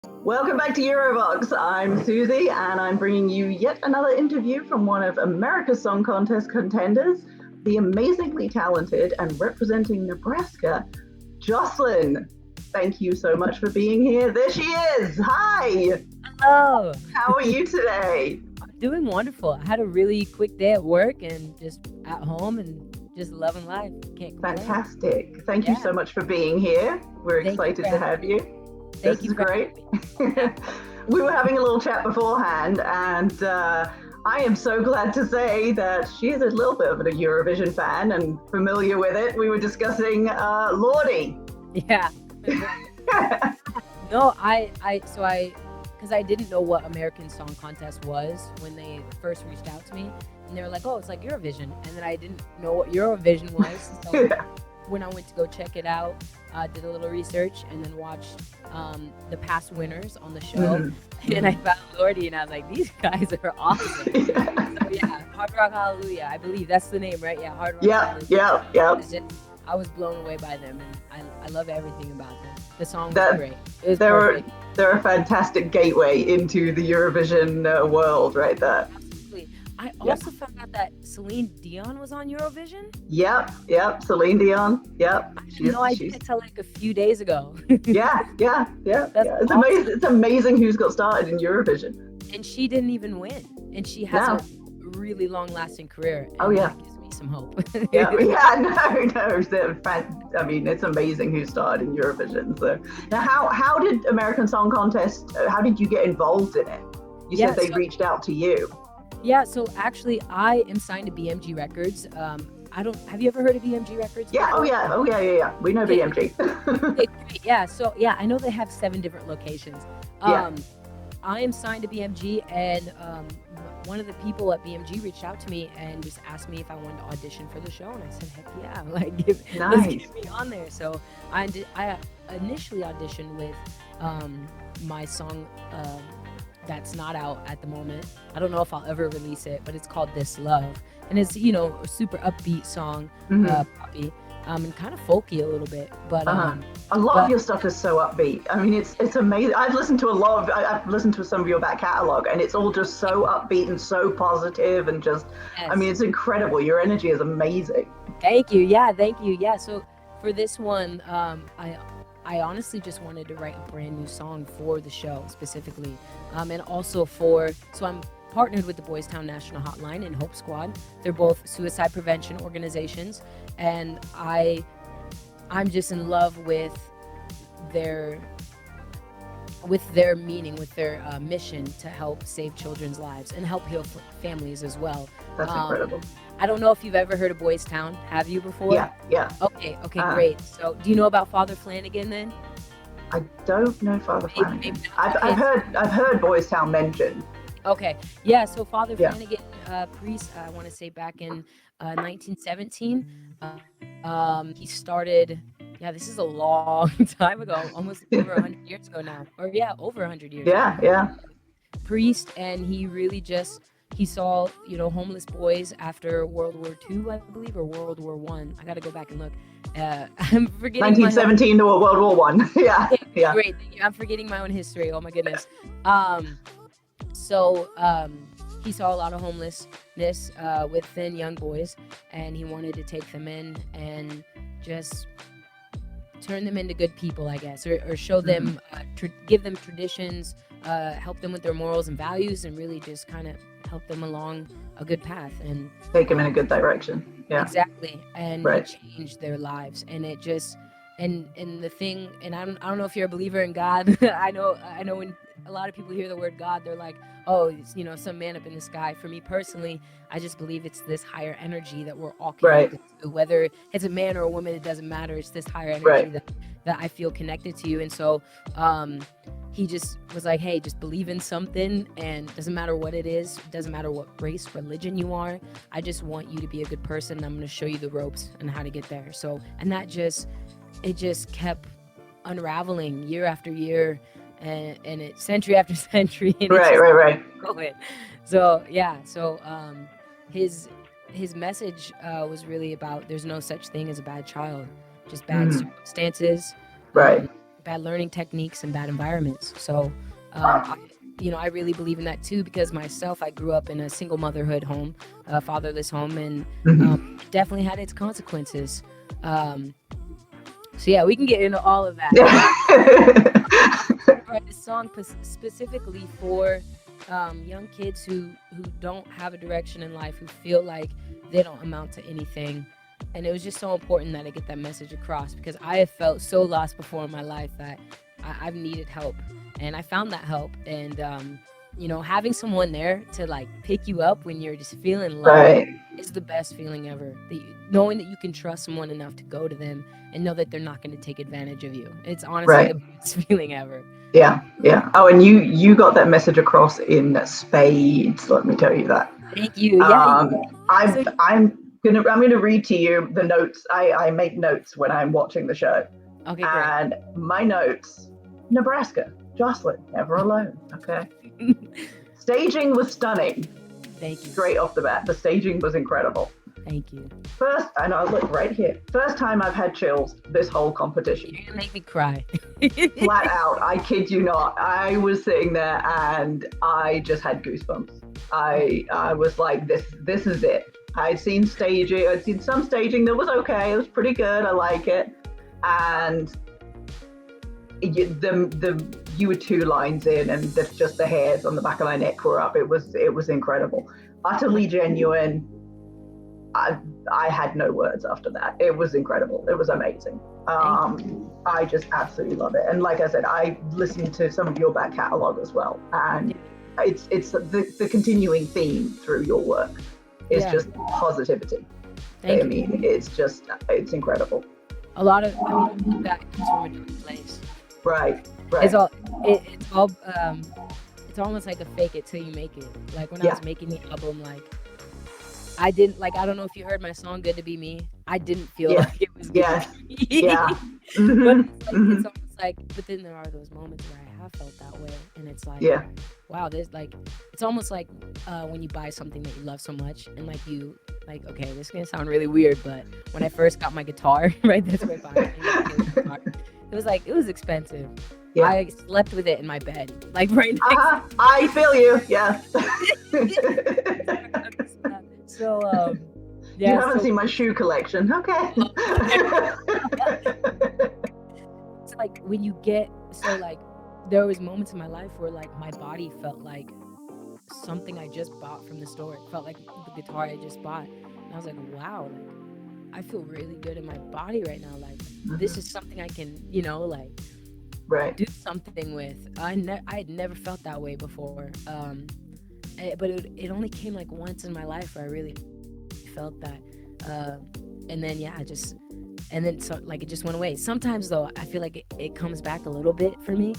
Welcome back to Eurovoxx. I'm Susie, and I'm bringing you yet another interview from one of America's Song Contest contenders, the amazingly talented and representing Nebraska, Jocelyn. Thank you so much for being here. There she is. Hi. Hello. How are you today? I'm doing wonderful. I had a really quick day at work and just at home and just loving life. Can't complain. Fantastic. Thank you Yeah. so much for being here. We're Thank you excited for to having have me. you. Thank This you is for great. having me. We were having a little chat beforehand, and I am so glad to say that she is a little bit of a Eurovision fan and familiar with it. We were discussing Lordi. Yeah. No, because I didn't know what American Song Contest was when they first reached out to me, and they were like, "Oh, it's like Eurovision," and then I didn't know what Eurovision was. So when I went to go check it out, did a little research and then watched the past winners on the show, and I found Lordy, and I was like, "These guys are awesome." So yeah, Hard Rock Hallelujah, I believe that's the name, right? Yeah, Hard Rock Hallelujah. Yeah. I was blown away by them, and I love everything about them. The song was great. It was they're, perfect. they're a fantastic gateway into the Eurovision world right there. Absolutely. I also found out that Celine Dion was on Eurovision. Yep. Celine Dion. Yep. I had no idea until like a few days ago. Yeah. That's It's awesome. amazing. It's amazing who's got started in Eurovision. And she didn't even win. And she has a really long-lasting career. And that gives me some hope. No. I mean, it's amazing who started in Eurovision. So now, how did American Song Contest? How did you get involved in it? You said they reached out to you. Yeah. So actually, I am signed to BMG Records. Have you ever heard of BMG Records? Yeah. Before? Oh yeah. We know BMG. Okay, great. Yeah. So yeah, I know they have 7 different locations. I am signed to BMG, and one of the people at BMG reached out to me and just asked me if I wanted to audition for the show, and I said, "Heck yeah! Like, let's get me on there." So I initially auditioned with my song that's not out at the moment. I don't know if I'll ever release it, but it's called "This Love," and it's a super upbeat song, poppy. And kind of folky a little bit, but a lot of your stuff is so upbeat. I mean, it's amazing. I've listened to some of your back catalog, and it's all just so upbeat and so positive, and just, I mean, it's incredible. Your energy is amazing. Thank you. Yeah, thank you. Yeah. So for this one, I honestly just wanted to write a brand new song for the show specifically, and also so I'm partnered with the Boys Town National Hotline and Hope Squad. They're both suicide prevention organizations, and I'm just in love with their meaning, with their mission to help save children's lives and help heal families as well. That's incredible. I don't know if you've ever heard of Boys Town. Have you before? Yeah. Okay, great. So do you know about Father Flanagan then? I don't know Father Flanagan. I've heard Boys Town mentioned. Okay, yeah. So Father Flanagan, priest, I want to say back in 1917, he started. Yeah, this is a long time ago, almost over 100 years ago now, or over 100 years. Yeah. Priest, and he really he saw homeless boys after World War II, I believe, or World War One. I got to go back and look. I'm forgetting 1917 to World War One. Yeah. Great. I'm forgetting my own history. Oh my goodness. So he saw a lot of homelessness within young boys, and he wanted to take them in and just turn them into good people, I guess, or show them, give them traditions, help them with their morals and values, and really just kind of help them along a good path and take them in a good direction. Yeah, exactly. And it changed their lives, and it just and the thing. And I don't know if you're a believer in God. I know when a lot of people hear the word God, they're like, oh, it's, some man up in the sky. For me personally, I just believe it's this higher energy that we're all connected to. Whether it's a man or a woman, it doesn't matter. It's this higher energy that I feel connected to. And so he just was like, hey, just believe in something, and doesn't matter what it is, doesn't matter what race, religion you are. I just want you to be a good person, and I'm going to show you the ropes and how to get there. So, and it just kept unraveling year after year, and it century after century. And right. So yeah, his message was really about there's no such thing as a bad child, just bad circumstances. Right. bad learning techniques and bad environments. So I really believe in that too, because myself, I grew up in a single motherhood home, a fatherless home, and it definitely had its consequences. So yeah, we can get into all of that. I write a song specifically for young kids who don't have a direction in life, who feel like they don't amount to anything. And it was just so important that I get that message across, because I have felt so lost before in my life that I've needed help, and I found that help. And having someone there to like pick you up when you're just feeling low Right. is the best feeling ever. Knowing that you can trust someone enough to go to them and know that they're not going to take advantage of you. It's honestly the best feeling ever. Yeah. Oh, and you got that message across in spades. Let me tell you that. Thank you. Yeah. I'm gonna read to you the notes. I make notes when I'm watching the show. Okay, great. And my notes: Nebraska, Jocelyn, never alone. Okay. Staging was stunning. Thank you. Straight off the bat, the staging was incredible. Thank you. First, and I look right here. First time I've had chills this whole competition. You're gonna make me cry. Flat out, I kid you not. I was sitting there and I just had goosebumps. I was like, this is it. I'd seen staging. I'd seen some staging that was okay. It was pretty good. I like it. And you were 2 lines in, and just the hairs on the back of my neck were up. It was incredible, utterly genuine. I had no words after that. It was incredible. It was amazing. I just absolutely love it. And like I said, I listened to some of your back catalog as well, and it's the continuing theme through your work is just positivity. I mean, it's incredible. A lot of that comes from a different place. Right. It's almost like a fake it till you make it. Like when I was making the album, like I don't know if you heard my song "Good to Be Me." I didn't feel like it was good. But it's almost like, but then there are those moments where I have felt that way, and it's like, wow, there's like, it's almost like when you buy something that you love so much, and okay, this is gonna sound really weird, but when I first got my guitar, right, that's what I bought. It was expensive. Yeah. I slept with it in my bed, like right next. I feel you. Yeah. So, you haven't seen my shoe collection, okay? It's like when you there was moments in my life where like my body felt like something I just bought from the store. It felt like the guitar I just bought, and I was like, wow, like I feel really good in my body right now. Like this is something I can, do something with. I had never felt that way before. But it only came like once in my life where I really felt that. And then it just went away. Sometimes though, I feel like it comes back a little bit for me.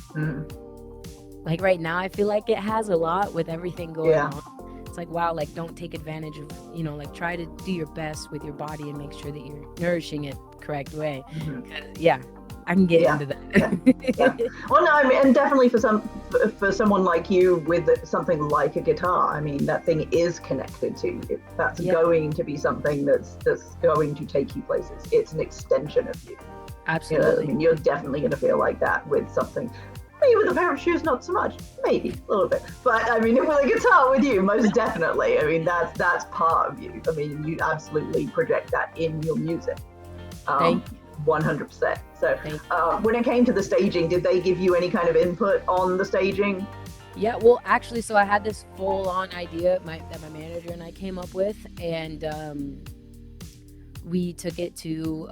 Like right now, I feel like it has a lot with everything going on. It's like, wow, like don't take advantage of, like try to do your best with your body and make sure that you're nourishing it the correct way. I can get into that. Well, no, I mean, and definitely for someone like you with something like a guitar, I mean, that thing is connected to you. That's going to be something that's going to take you places. It's an extension of you. Absolutely. I mean, you're definitely going to feel like that with something. Maybe with a pair of shoes, not so much. Maybe a little bit, but I mean, with a guitar, with you, most definitely. I mean, that's part of you. I mean, you absolutely project that in your music. Thank you. 100%. So when it came to the staging, did they give you any kind of input on the staging? Yeah, well, actually, so I had this full-on idea that my manager and I came up with, and we took it to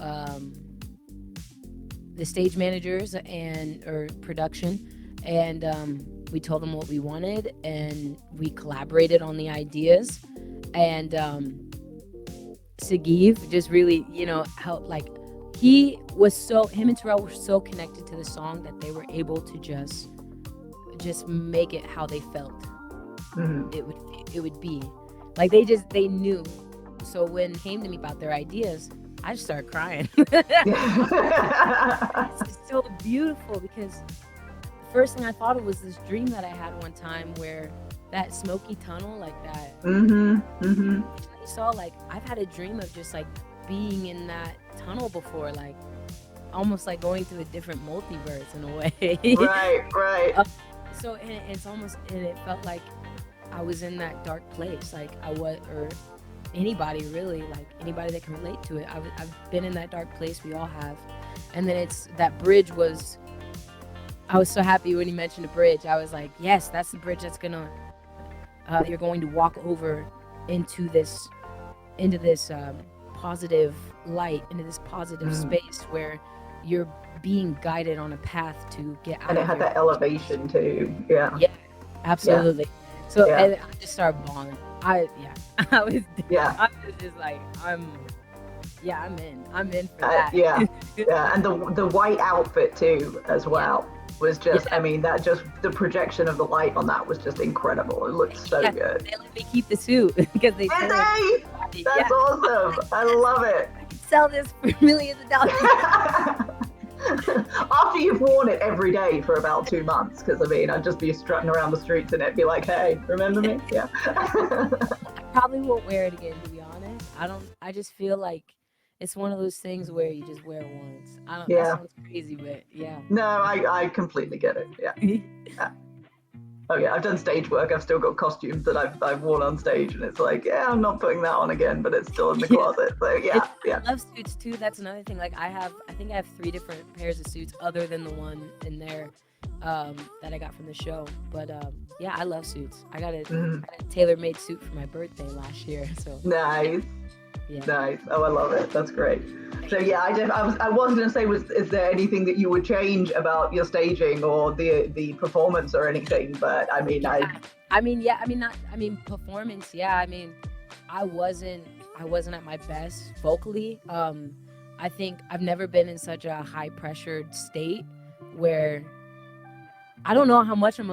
the stage managers or production, and we told them what we wanted, and we collaborated on the ideas, and Sagiv just really, helped. Like him and Terrell were so connected to the song that they were able to just make it how they felt it would be. Like they knew. So when it came to me about their ideas, I just started crying. It's so beautiful, because the first thing I thought of was this dream that I had one time where that smoky tunnel, like that. You saw, like, I've had a dream of just like being in that tunnel before, like almost like going through a different multiverse in a way. Right. So and it's almost, and it felt like I was in that dark place, like I was, or anybody really, like anybody that can relate to it. I've been in that dark place. We all have. And then it's that bridge was. I was so happy when you mentioned a bridge. I was like, yes, that's the bridge that's gonna. You're going to walk over into this positive light, into this positive space where you're being guided on a path to get out. And it had that elevation too. Yeah. Yeah, absolutely. Yeah. So Yeah. and I just started bawling. I was just like, I'm in for that. Yeah. And the white outfit too as well was just, I mean, that just, the projection of the light on that was just incredible. It looked so good. They let me keep the suit because they Did they? That's awesome. I love it. I can sell this for millions of dollars. After you've worn it every day for about 2 months, because I mean, I'd just be strutting around the streets and it'd be like, hey, remember me? Yeah. I probably won't wear it again, to be honest. I just feel like it's one of those things where you just wear it once. That sounds crazy, but yeah. No, I completely get it. Yeah. Oh yeah, I've done stage work. I've still got costumes that I've worn on stage, and it's like, yeah, I'm not putting that on again, but it's still in the closet. So yeah. I love suits too. That's another thing. Like I think I have 3 different pairs of suits other than the one in there that I got from the show. But yeah, I love suits. I got a tailor-made suit for my birthday last year. So nice. Yeah. Nice. Oh, I love it. That's great. So yeah, I was going to say, is there anything that you would change about your staging or the performance or anything? But I mean, performance. Yeah, I mean, I wasn't at my best vocally. I think I've never been in such a high pressured state where I don't know how much I'm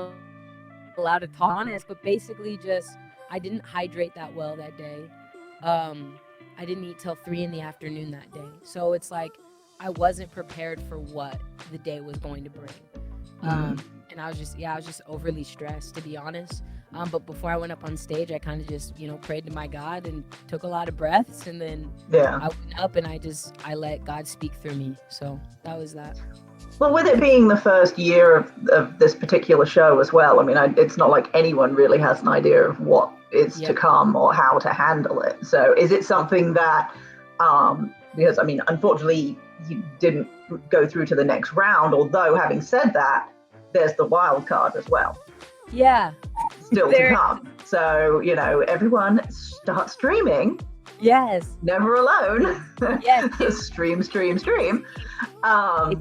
allowed to talk on this, but basically just I didn't hydrate that well that day. I didn't eat till 3 p.m. that day. So it's like I wasn't prepared for what the day was going to bring. And I was just overly stressed, to be honest. But before I went up on stage, I kind of just, prayed to my God and took a lot of breaths. And then I went up and I let God speak through me. So that was that. Well, with it being the first year of this particular show as well, I mean, it's not like anyone really has an idea of what is to come or how to handle it. So is it something that, because I mean, unfortunately, you didn't go through to the next round, although having said that, there's the wild card as well. Yeah. Still to come. So, everyone start streaming. Yes. Never alone. Yes. Stream. If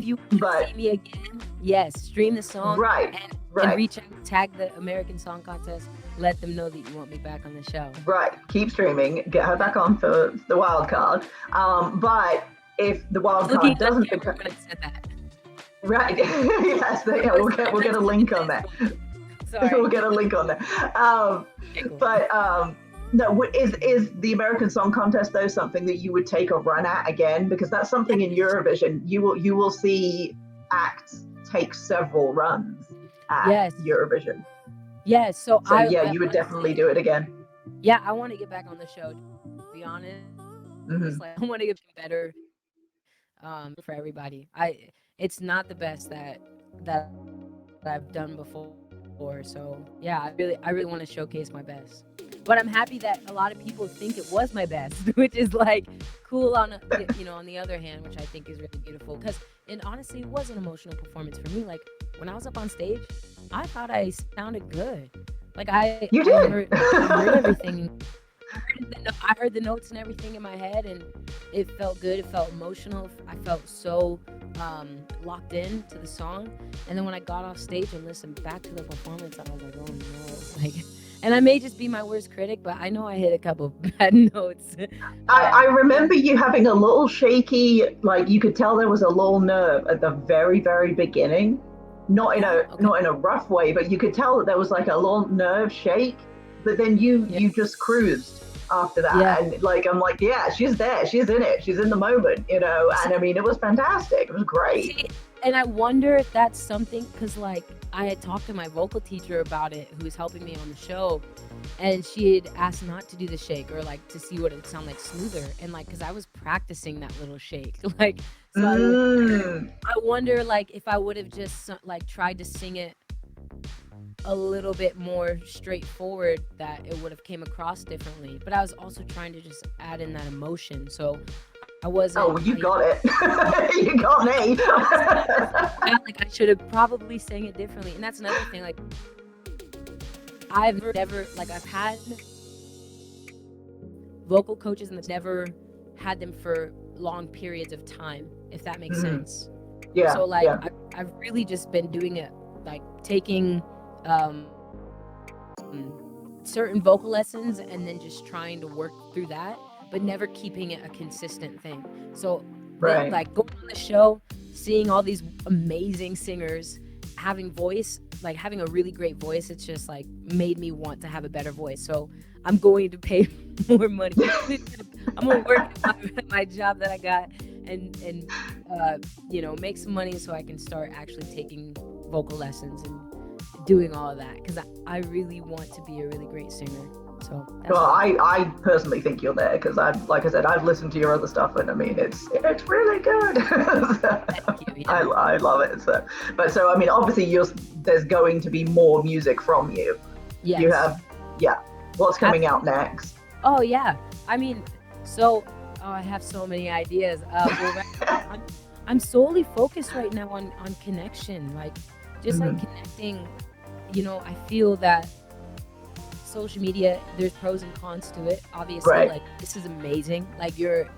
you see me again, yes, stream the song. Right. And reach out, tag the American Song Contest. Let them know that you want me back on the show. Right. Keep streaming. Get her back on for the wild card. But if the wild card doesn't become... Right. Yes. We'll get a link on that. Sorry. We'll get a link on there. But no, is the American Song Contest though something that you would take a run at again? Because that's something in Eurovision you will see acts take several runs at Eurovision. Yes. So you would definitely do it again. Yeah, I want to get back on the show. To be honest, it's like I want to get better for everybody. It's not the best that I've done before. So yeah, I really want to showcase my best. But I'm happy that a lot of people think it was my best, which is like cool on the other hand, which I think is really beautiful. And honestly, it was an emotional performance for me. Like when I was up on stage, I thought I sounded good. Like I heard everything. I heard the notes and everything in my head, and it felt good. It felt emotional. I felt so locked in to the song. And then when I got off stage and listened back to the performance, I was like, oh no. Like, and I may just be my worst critic, but I know I hit a couple bad notes. I remember you having a little shaky, like you could tell there was a little nerve at the very, very beginning. Not in a rough way, but you could tell that there was like a little nerve shake. But then you just cruised after that, and like I'm like, yeah, she's there, she's in it, she's in the moment, and I mean, it was fantastic, it was great. And I wonder if that's something, because like I had talked to my vocal teacher about it, who was helping me on the show, and she had asked not to do the shake, or like to see what it would sound like smoother, and like because I was practicing that little shake, like, so Mm. I wonder like if I would have just like tried to sing it a little bit more straightforward, that it would have came across differently. But I was also trying to just add in that emotion, so I wasn't. Oh, you got it. You got me. Like I should have probably sang it differently, and that's another thing. Like I've never like I've had vocal coaches and never had them for long periods of time, if that makes sense. Yeah. So like yeah. I've really just been doing it, like taking certain vocal lessons and then just trying to work through that, but never keeping it a consistent thing. So Right. like going on the show, seeing all these amazing singers having voice, like having a really great voice, it's just like made me want to have a better voice. So I'm going to pay more money. I'm gonna work at my job that I got and you know, make some money so I can start actually taking vocal lessons and doing all of that, because I really want to be a really great singer. So that's Well, I personally think you're there, because like I said, I've listened to your other stuff, and I mean it's really good. Thank you, yeah. I love it. So I mean, obviously there's going to be more music from you. Yes. You have what's coming out next? Oh yeah, I mean, so I have so many ideas. I'm solely focused right now on connection, like just like connecting. You know, I feel that social media, there's pros and cons to it. Obviously, Right. like this is amazing. Like you're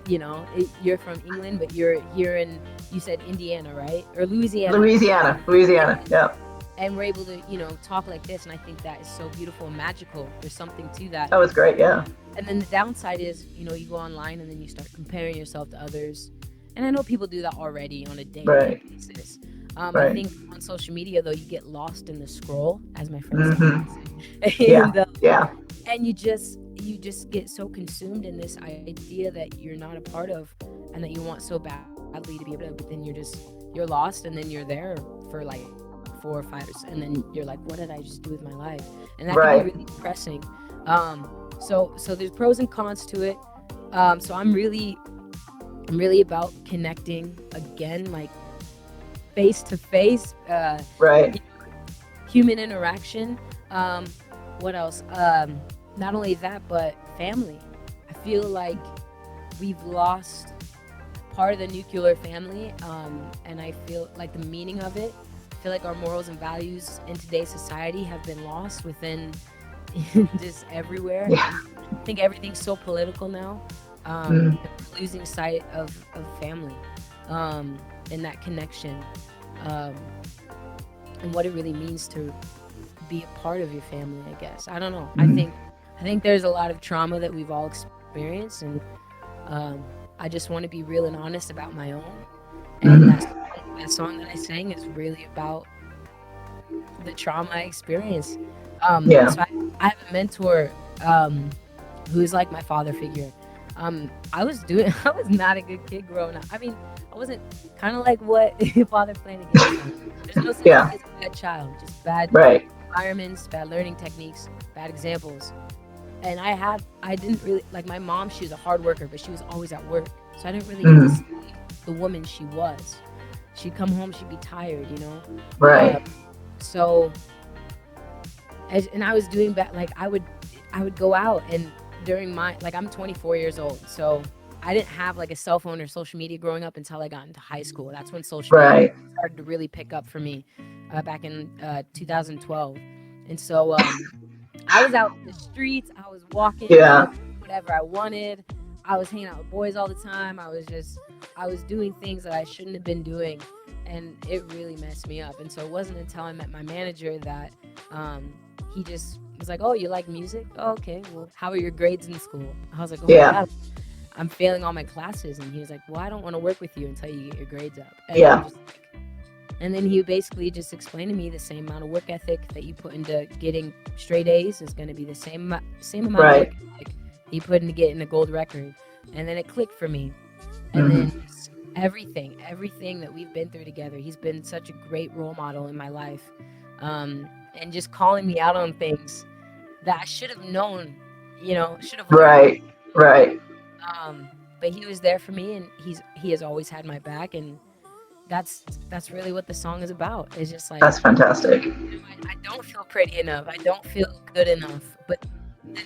from England, but you're here in, you said Indiana, right? Or Louisiana. Louisiana. Yeah. And we're able to, talk like this, and I think that is so beautiful and magical. There's something to that. That was great. Yeah. And then the downside is, you go online and then you start comparing yourself to others. And I know people do that already on a daily basis. I think on social media, though, you get lost in the scroll, as my friends say. And you just get so consumed in this idea that you're not a part of, and that you want so badly to be able to, but then you're lost, and then you're there for like 4 or 5 years, and then you're like, what did I just do with my life? And that can be really depressing. So there's pros and cons to it. So I'm really about connecting again, like face to face, human interaction. What else? Not only that, but family. I feel like we've lost part of the nuclear family, and I feel like the meaning of it. I feel like our morals and values in today's society have been lost within just everywhere. Yeah. I think everything's so political now. Losing sight of family, and that connection, and what it really means to be a part of your family, I guess. I don't know. I think there's a lot of trauma that we've all experienced, and I just want to be real and honest about my own. And that song that I sang is really about the trauma I experienced. So I have a mentor who's like my father figure. I was not a good kid growing up. I mean, I wasn't, kind of like what Father Flanagan. There's no such thing as a bad child, just bad environments, bad learning techniques, bad examples. And I didn't really, like my mom, she was a hard worker, but she was always at work. So I didn't really get to see the woman she was. She'd come home, she'd be tired, So, and I was doing that, like I would go out, and during I'm 24 years old, so I didn't have like a cell phone or social media growing up until I got into high school. That's when social media started to really pick up for me, back in 2012. And so I was out in the streets, I was walking, whatever I wanted. I was hanging out with boys all the time. I was doing things that I shouldn't have been doing, and it really messed me up. And so it wasn't until I met my manager that he just was like, oh, you like music? Oh, okay. Well, how are your grades in school? I was like, oh my God, I'm failing all my classes. And he was like, well, I don't want to work with you until you get your grades up. And and then he basically just explained to me the same amount of work ethic that you put into getting straight A's is going to be the same amount of work ethic he put into getting a gold record. And then it clicked for me. And everything that we've been through together. He's been such a great role model in my life, and just calling me out on things that I should have known, should have learned. Right. But he was there for me, and he has always had my back, and that's really what the song is about. It's just like, That's fantastic. I don't feel pretty enough. I don't feel good enough. But then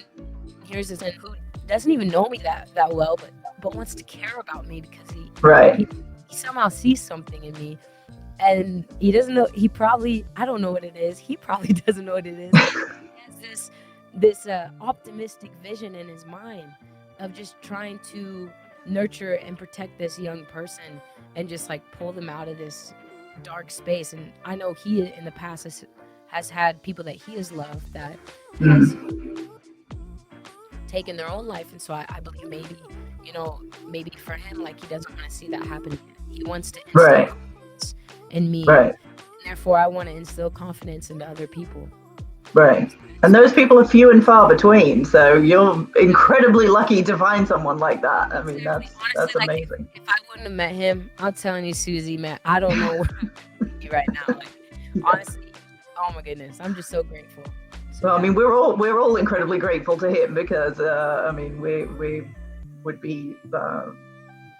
here's this man who doesn't even know me that well, but wants to care about me because he somehow sees something in me, and he doesn't know. He probably, I don't know what it is. He probably doesn't know what it is. He has this optimistic vision in his mind of just trying to nurture and protect this young person and just like pull them out of this dark space. And I know he in the past has had people that he has loved that has taken their own life, and so I believe maybe for him, like, he doesn't want to see that happen. He wants to instill confidence in me, and therefore I want to instill confidence into other people. Right. And those people are few and far between, so you're incredibly lucky to find someone like that. I mean, that's amazing. If I wouldn't have met him, I'm telling you, Susie, man, I don't know where I would be right now. Like, honestly, oh my goodness, I'm just so grateful. Well, I mean, we're all incredibly grateful to him because I mean, we would be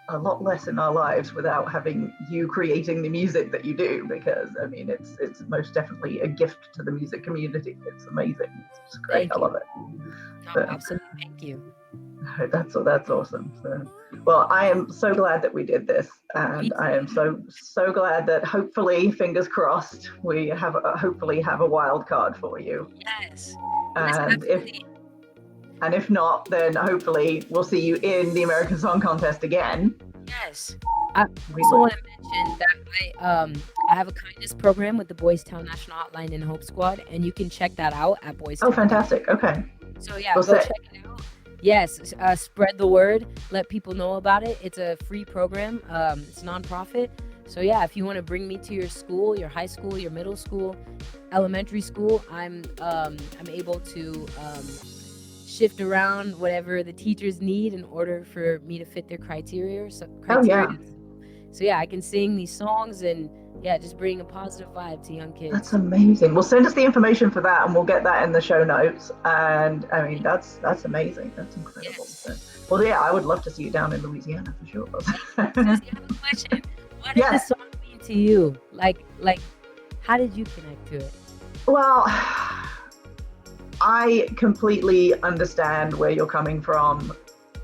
a lot less in our lives without having you creating the music that you do, because I mean, it's most definitely a gift to the music community. It's amazing. It's great. I love it. No, absolutely. Thank you. That's awesome. So, well, I am so glad that we did this, and I am so glad that hopefully, fingers crossed, we hopefully have a wild card for you. Yes. And if not, then hopefully we'll see you in the American Song Contest again. Yes. I also want to mention that I have a kindness program with the Boys Town National Hotline and Hope Squad, and you can check that out at Boys Town. Oh, fantastic. Okay. So yeah, go check it out. Yes, spread the word. Let people know about it. It's a free program. It's nonprofit. So yeah, if you want to bring me to your school, your high school, your middle school, elementary school, I'm able to shift around whatever the teachers need in order for me to fit their criteria. So yeah, I can sing these songs and just bring a positive vibe to young kids. That's amazing. Well, send us the information for that, and we'll get that in the show notes. And I mean, that's amazing. That's incredible. Yes. So, well, yeah, I would love to see you down in Louisiana for sure. I have a question. What did the song mean to you? Like, how did you connect to it? Well, I completely understand where you're coming from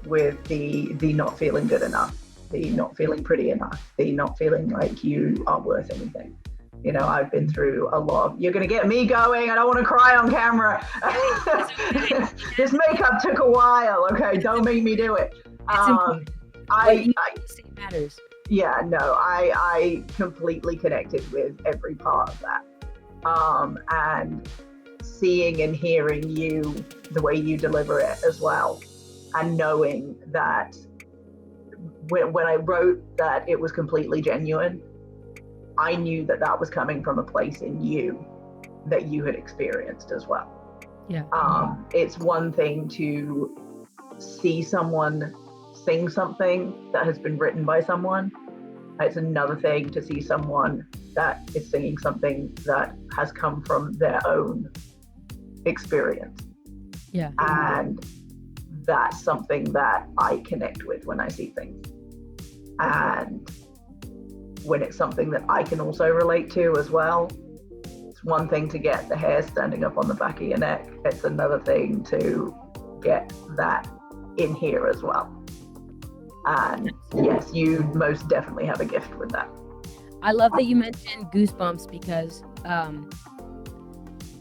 with the not feeling good enough, the not feeling pretty enough, the not feeling like you are worth anything. You know, I've been through a lot. You're going to get me going. I don't want to cry on camera. This makeup took a while. Okay, don't make me do it. I matters. Yeah, no, I completely connected with every part of that. And seeing and hearing you, the way you deliver it as well, and knowing that when I wrote that it was completely genuine, I knew that was coming from a place in you that you had experienced as well. Yeah. It's one thing to see someone sing something that has been written by someone. It's another thing to see someone that is singing something that has come from their own experience. Yeah. And that's something that I connect with when I see things. And when it's something that I can also relate to as well, it's one thing to get the hair standing up on the back of your neck. It's another thing to get that in here as well. And yes, you most definitely have a gift with that. I love that you mentioned Goosebumps because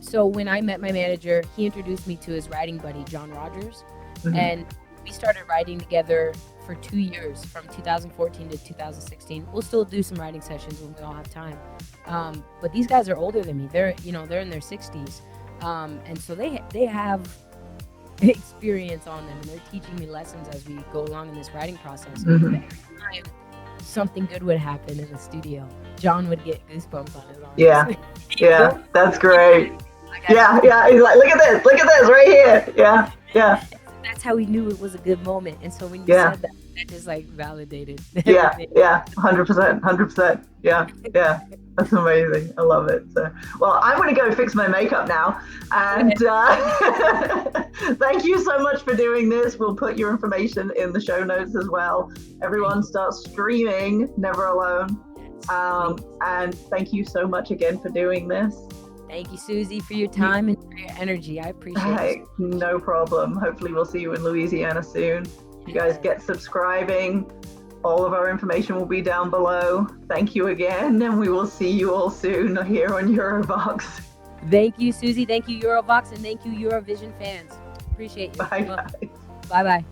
so when I met my manager, he introduced me to his writing buddy, John Rogers. Mm-hmm. And we started writing together for 2 years, from 2014 to 2016. We'll still do some writing sessions when we all have time. But these guys are older than me. They're in their 60s. And so they have experience on them, and they're teaching me lessons as we go along in this writing process. Mm-hmm. Every time something good would happen in the studio, John would get goosebumps on his arms. Yeah, that's great. Yeah, he's like, look at this right here. Yeah. That's how we knew it was a good moment. And so when you said that just like validated Yeah, everything. yeah, 100%, 100%. Yeah, yeah. That's amazing. I love it. So, well, I'm going to go fix my makeup now. And thank you so much for doing this. We'll put your information in the show notes as well. Everyone start streaming Never Alone. And thank you so much again for doing this. Thank you, Susie, for your time and for your energy. I appreciate it. Hey, no problem. Hopefully we'll see you in Louisiana soon. You guys get subscribing. All of our information will be down below. Thank you again, and we will see you all soon here on Eurovoxx. Thank you, Susie. Thank you, Eurovoxx, and thank you, Eurovision fans. Appreciate you. Bye, guys. Bye-bye.